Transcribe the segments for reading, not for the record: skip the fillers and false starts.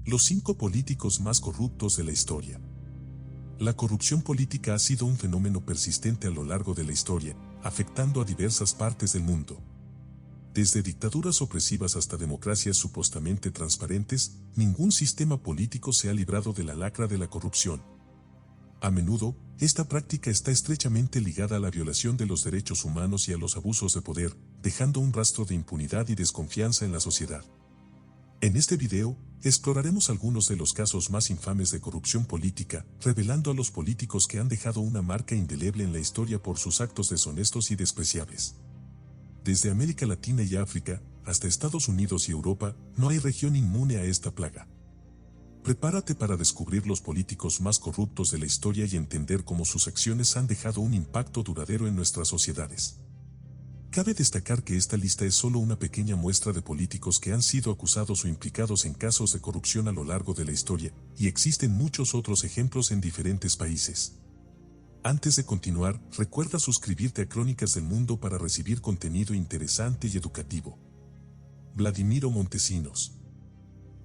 Los 5 políticos más corruptos de la historia. La corrupción política ha sido un fenómeno persistente a lo largo de la historia, afectando a diversas partes del mundo. Desde dictaduras opresivas hasta democracias supuestamente transparentes, ningún sistema político se ha librado de la lacra de la corrupción. A menudo, esta práctica está estrechamente ligada a la violación de los derechos humanos y a los abusos de poder, dejando un rastro de impunidad y desconfianza en la sociedad. En este video, exploraremos algunos de los casos más infames de corrupción política, revelando a los políticos que han dejado una marca indeleble en la historia por sus actos deshonestos y despreciables. Desde América Latina y África, hasta Estados Unidos y Europa, no hay región inmune a esta plaga. Prepárate para descubrir los políticos más corruptos de la historia y entender cómo sus acciones han dejado un impacto duradero en nuestras sociedades. Cabe destacar que esta lista es solo una pequeña muestra de políticos que han sido acusados o implicados en casos de corrupción a lo largo de la historia, y existen muchos otros ejemplos en diferentes países. Antes de continuar, recuerda suscribirte a Crónicas del Mundo para recibir contenido interesante y educativo. Vladimiro Montesinos.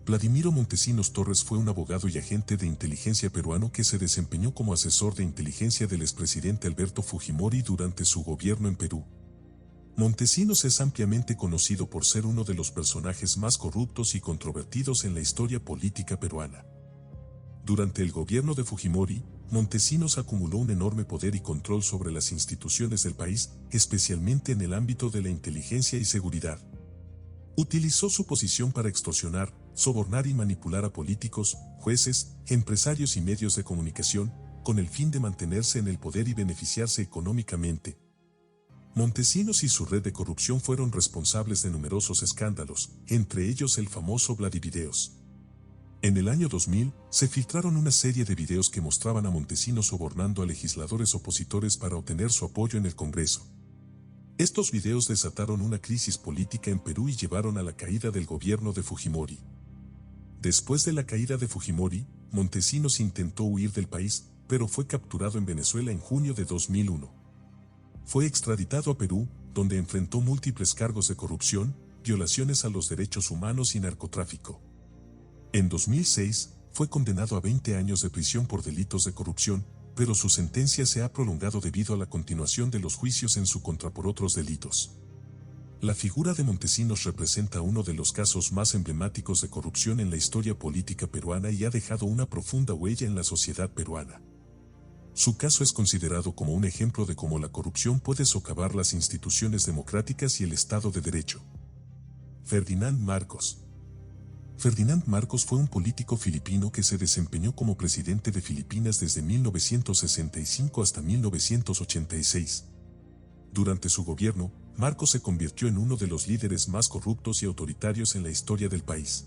Vladimiro Montesinos Torres fue un abogado y agente de inteligencia peruano que se desempeñó como asesor de inteligencia del expresidente Alberto Fujimori durante su gobierno en Perú. Montesinos es ampliamente conocido por ser uno de los personajes más corruptos y controvertidos en la historia política peruana. Durante el gobierno de Fujimori, Montesinos acumuló un enorme poder y control sobre las instituciones del país, especialmente en el ámbito de la inteligencia y seguridad. Utilizó su posición para extorsionar, sobornar y manipular a políticos, jueces, empresarios y medios de comunicación, con el fin de mantenerse en el poder y beneficiarse económicamente. Montesinos y su red de corrupción fueron responsables de numerosos escándalos, entre ellos el famoso Vladivideos. En el año 2000, se filtraron una serie de videos que mostraban a Montesinos sobornando a legisladores opositores para obtener su apoyo en el Congreso. Estos videos desataron una crisis política en Perú y llevaron a la caída del gobierno de Fujimori. Después de la caída de Fujimori, Montesinos intentó huir del país, pero fue capturado en Venezuela en junio de 2001. Fue extraditado a Perú, donde enfrentó múltiples cargos de corrupción, violaciones a los derechos humanos y narcotráfico. En 2006, fue condenado a 20 años de prisión por delitos de corrupción, pero su sentencia se ha prolongado debido a la continuación de los juicios en su contra por otros delitos. La figura de Montesinos representa uno de los casos más emblemáticos de corrupción en la historia política peruana y ha dejado una profunda huella en la sociedad peruana. Su caso es considerado como un ejemplo de cómo la corrupción puede socavar las instituciones democráticas y el Estado de Derecho. Ferdinand Marcos. Ferdinand Marcos fue un político filipino que se desempeñó como presidente de Filipinas desde 1965 hasta 1986. Durante su gobierno, Marcos se convirtió en uno de los líderes más corruptos y autoritarios en la historia del país.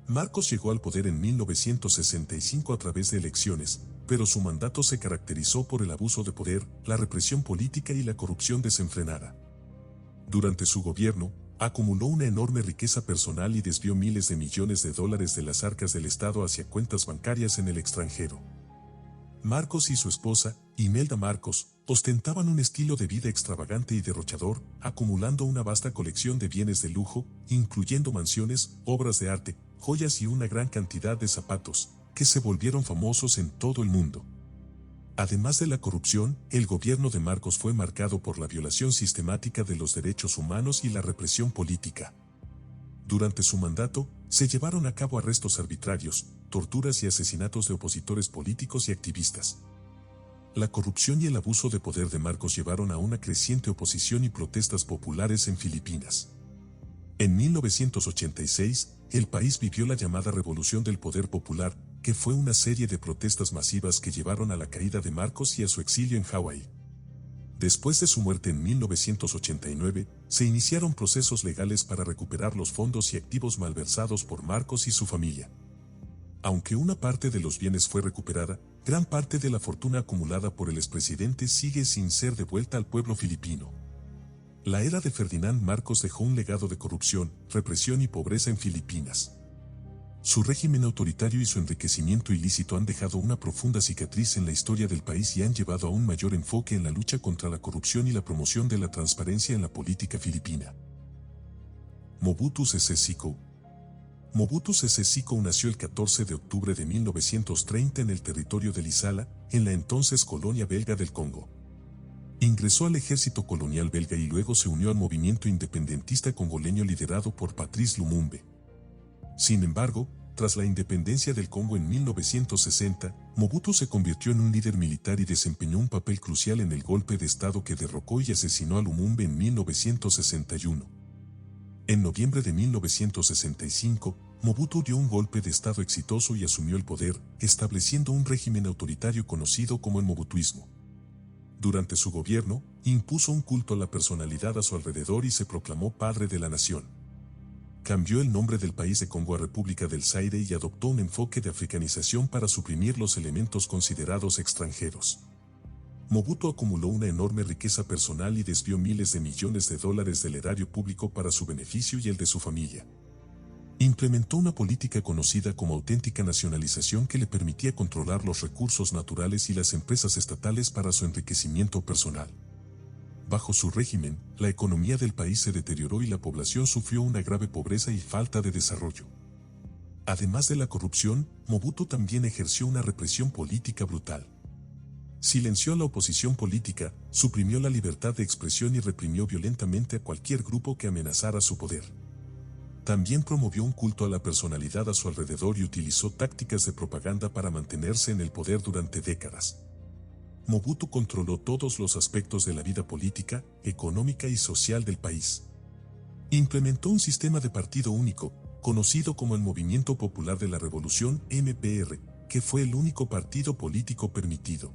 Marcos llegó al poder en 1965 a través de elecciones, pero su mandato se caracterizó por el abuso de poder, la represión política y la corrupción desenfrenada. Durante su gobierno, acumuló una enorme riqueza personal y desvió miles de millones de dólares de las arcas del Estado hacia cuentas bancarias en el extranjero. Marcos y su esposa, Imelda Marcos, ostentaban un estilo de vida extravagante y derrochador, acumulando una vasta colección de bienes de lujo, incluyendo mansiones, obras de arte, joyas y una gran cantidad de zapatos, que se volvieron famosos en todo el mundo. Además de la corrupción, el gobierno de Marcos fue marcado por la violación sistemática de los derechos humanos y la represión política. Durante su mandato, se llevaron a cabo arrestos arbitrarios, torturas y asesinatos de opositores políticos y activistas. La corrupción y el abuso de poder de Marcos llevaron a una creciente oposición y protestas populares en Filipinas. En 1986, el país vivió la llamada Revolución del Poder Popular, que fue una serie de protestas masivas que llevaron a la caída de Marcos y a su exilio en Hawái. Después de su muerte en 1989, se iniciaron procesos legales para recuperar los fondos y activos malversados por Marcos y su familia. Aunque una parte de los bienes fue recuperada, gran parte de la fortuna acumulada por el expresidente sigue sin ser devuelta al pueblo filipino. La era de Ferdinand Marcos dejó un legado de corrupción, represión y pobreza en Filipinas. Su régimen autoritario y su enriquecimiento ilícito han dejado una profunda cicatriz en la historia del país y han llevado a un mayor enfoque en la lucha contra la corrupción y la promoción de la transparencia en la política filipina. Mobutu Sese Seko. Mobutu Sese Seko nació el 14 de octubre de 1930 en el territorio de Lisala, en la entonces colonia belga del Congo. Ingresó al ejército colonial belga y luego se unió al movimiento independentista congoleño liderado por Patrice Lumumba. Sin embargo, tras la independencia del Congo en 1960, Mobutu se convirtió en un líder militar y desempeñó un papel crucial en el golpe de Estado que derrocó y asesinó a Lumumba en 1961. En noviembre de 1965, Mobutu dio un golpe de Estado exitoso y asumió el poder, estableciendo un régimen autoritario conocido como el mobutuismo. Durante su gobierno, impuso un culto a la personalidad a su alrededor y se proclamó padre de la nación. Cambió el nombre del país de Congo a República del Zaire y adoptó un enfoque de africanización para suprimir los elementos considerados extranjeros. Mobutu acumuló una enorme riqueza personal y desvió miles de millones de dólares del erario público para su beneficio y el de su familia. Implementó una política conocida como auténtica nacionalización que le permitía controlar los recursos naturales y las empresas estatales para su enriquecimiento personal. Bajo su régimen, la economía del país se deterioró y la población sufrió una grave pobreza y falta de desarrollo. Además de la corrupción, Mobutu también ejerció una represión política brutal. Silenció a la oposición política, suprimió la libertad de expresión y reprimió violentamente a cualquier grupo que amenazara su poder. También promovió un culto a la personalidad a su alrededor y utilizó tácticas de propaganda para mantenerse en el poder durante décadas. Mobutu controló todos los aspectos de la vida política, económica y social del país. Implementó un sistema de partido único, conocido como el Movimiento Popular de la Revolución (MPR), que fue el único partido político permitido.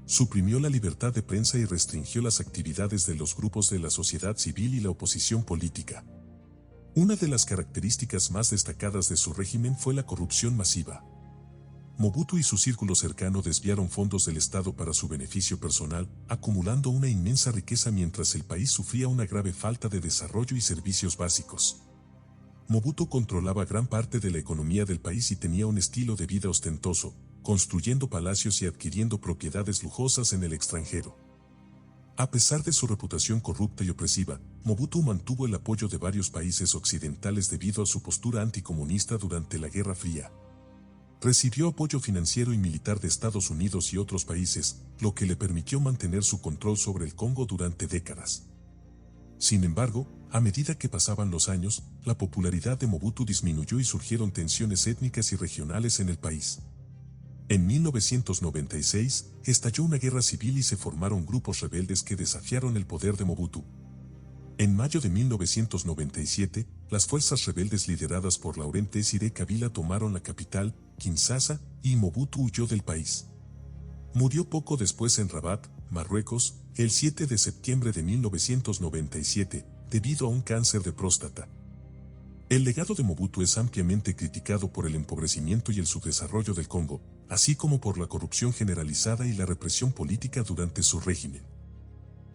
Suprimió la libertad de prensa y restringió las actividades de los grupos de la sociedad civil y la oposición política. Una de las características más destacadas de su régimen fue la corrupción masiva. Mobutu y su círculo cercano desviaron fondos del Estado para su beneficio personal, acumulando una inmensa riqueza mientras el país sufría una grave falta de desarrollo y servicios básicos. Mobutu controlaba gran parte de la economía del país y tenía un estilo de vida ostentoso, construyendo palacios y adquiriendo propiedades lujosas en el extranjero. A pesar de su reputación corrupta y opresiva, Mobutu mantuvo el apoyo de varios países occidentales debido a su postura anticomunista durante la Guerra Fría. Recibió apoyo financiero y militar de Estados Unidos y otros países, lo que le permitió mantener su control sobre el Congo durante décadas. Sin embargo, a medida que pasaban los años, la popularidad de Mobutu disminuyó y surgieron tensiones étnicas y regionales en el país. En 1996, estalló una guerra civil y se formaron grupos rebeldes que desafiaron el poder de Mobutu. En mayo de 1997, las fuerzas rebeldes lideradas por Laurent Désiré Kabila tomaron la capital, Kinshasa, y Mobutu huyó del país. Murió poco después en Rabat, Marruecos, el 7 de septiembre de 1997, debido a un cáncer de próstata. El legado de Mobutu es ampliamente criticado por el empobrecimiento y el subdesarrollo del Congo, así como por la corrupción generalizada y la represión política durante su régimen.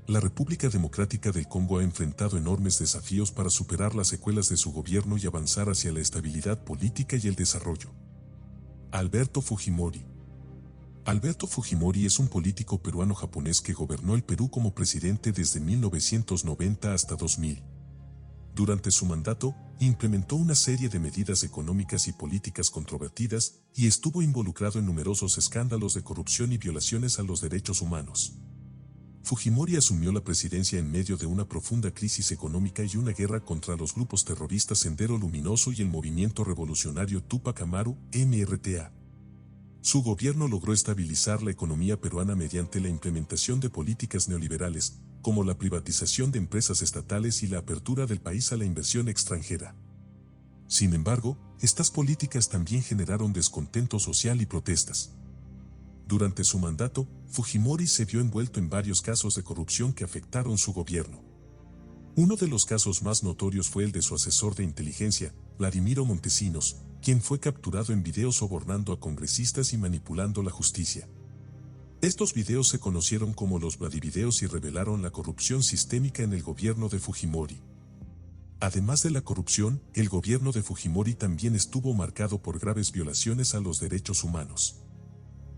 La República Democrática del Congo ha enfrentado enormes desafíos para superar las secuelas de su gobierno y avanzar hacia la estabilidad política y el desarrollo. Alberto Fujimori. Alberto Fujimori es un político peruano-japonés que gobernó el Perú como presidente desde 1990 hasta 2000. Durante su mandato, implementó una serie de medidas económicas y políticas controvertidas y estuvo involucrado en numerosos escándalos de corrupción y violaciones a los derechos humanos. Fujimori asumió la presidencia en medio de una profunda crisis económica y una guerra contra los grupos terroristas Sendero Luminoso y el Movimiento Revolucionario Túpac Amaru, MRTA. Su gobierno logró estabilizar la economía peruana mediante la implementación de políticas neoliberales, como la privatización de empresas estatales y la apertura del país a la inversión extranjera. Sin embargo, estas políticas también generaron descontento social y protestas. Durante su mandato, Fujimori se vio envuelto en varios casos de corrupción que afectaron su gobierno. Uno de los casos más notorios fue el de su asesor de inteligencia, Vladimiro Montesinos, quien fue capturado en video sobornando a congresistas y manipulando la justicia. Estos videos se conocieron como los Vladivideos y revelaron la corrupción sistémica en el gobierno de Fujimori. Además de la corrupción, el gobierno de Fujimori también estuvo marcado por graves violaciones a los derechos humanos.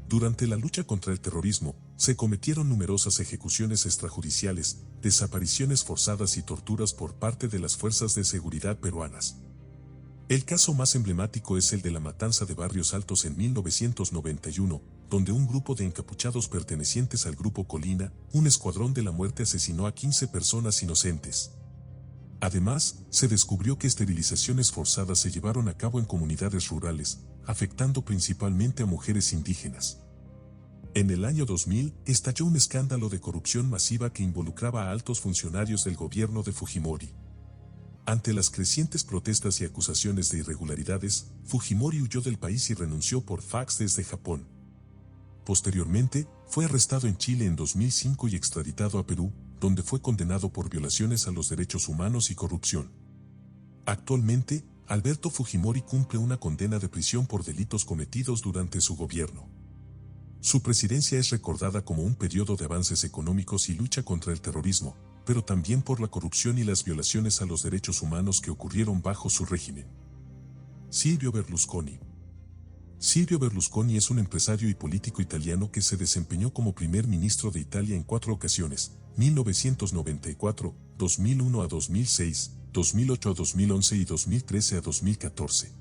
Durante la lucha contra el terrorismo, se cometieron numerosas ejecuciones extrajudiciales, desapariciones forzadas y torturas por parte de las fuerzas de seguridad peruanas. El caso más emblemático es el de la matanza de Barrios Altos en 1991, donde un grupo de encapuchados pertenecientes al Grupo Colina, un escuadrón de la muerte, asesinó a 15 personas inocentes. Además, se descubrió que esterilizaciones forzadas se llevaron a cabo en comunidades rurales, afectando principalmente a mujeres indígenas. En el año 2000, estalló un escándalo de corrupción masiva que involucraba a altos funcionarios del gobierno de Fujimori. Ante las crecientes protestas y acusaciones de irregularidades, Fujimori huyó del país y renunció por fax desde Japón. Posteriormente, fue arrestado en Chile en 2005 y extraditado a Perú, donde fue condenado por violaciones a los derechos humanos y corrupción. Actualmente, Alberto Fujimori cumple una condena de prisión por delitos cometidos durante su gobierno. Su presidencia es recordada como un periodo de avances económicos y lucha contra el terrorismo, pero también por la corrupción y las violaciones a los derechos humanos que ocurrieron bajo su régimen. Silvio Berlusconi. Silvio Berlusconi es un empresario y político italiano que se desempeñó como primer ministro de Italia en 4 ocasiones: 1994, 2001 a 2006, 2008 a 2011 y 2013 a 2014.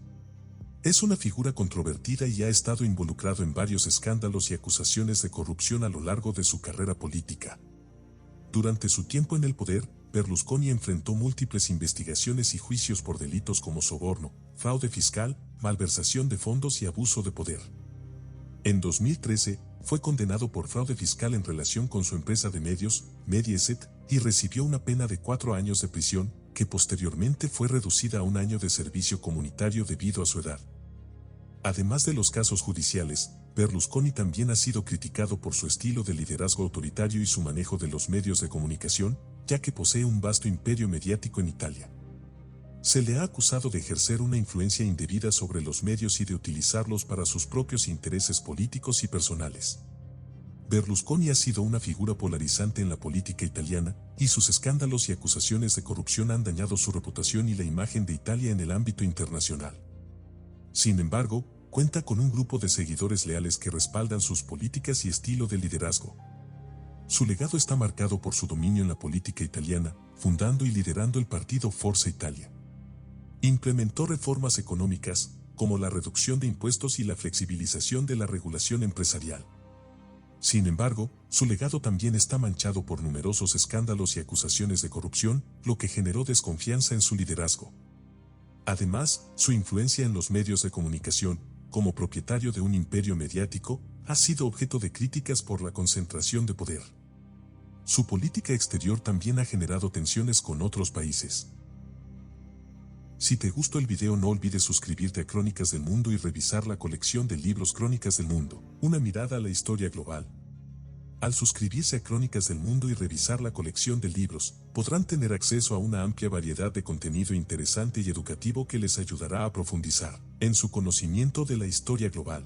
Es una figura controvertida y ha estado involucrado en varios escándalos y acusaciones de corrupción a lo largo de su carrera política. Durante su tiempo en el poder, Berlusconi enfrentó múltiples investigaciones y juicios por delitos como soborno, fraude fiscal, malversación de fondos y abuso de poder. En 2013, fue condenado por fraude fiscal en relación con su empresa de medios, Mediaset, y recibió una pena de 4 años de prisión, que posteriormente fue reducida a 1 año de servicio comunitario debido a su edad. Además de los casos judiciales, Berlusconi también ha sido criticado por su estilo de liderazgo autoritario y su manejo de los medios de comunicación, ya que posee un vasto imperio mediático en Italia. Se le ha acusado de ejercer una influencia indebida sobre los medios y de utilizarlos para sus propios intereses políticos y personales. Berlusconi ha sido una figura polarizante en la política italiana, y sus escándalos y acusaciones de corrupción han dañado su reputación y la imagen de Italia en el ámbito internacional. Sin embargo, cuenta con un grupo de seguidores leales que respaldan sus políticas y estilo de liderazgo. Su legado está marcado por su dominio en la política italiana, fundando y liderando el partido Forza Italia. Implementó reformas económicas, como la reducción de impuestos y la flexibilización de la regulación empresarial. Sin embargo, su legado también está manchado por numerosos escándalos y acusaciones de corrupción, lo que generó desconfianza en su liderazgo. Además, su influencia en los medios de comunicación, como propietario de un imperio mediático, ha sido objeto de críticas por la concentración de poder. Su política exterior también ha generado tensiones con otros países. Si te gustó el video, no olvides suscribirte a Crónicas del Mundo y revisar la colección de libros Crónicas del Mundo, una mirada a la historia global. Al suscribirse a Crónicas del Mundo y revisar la colección de libros, podrán tener acceso a una amplia variedad de contenido interesante y educativo que les ayudará a profundizar en su conocimiento de la historia global.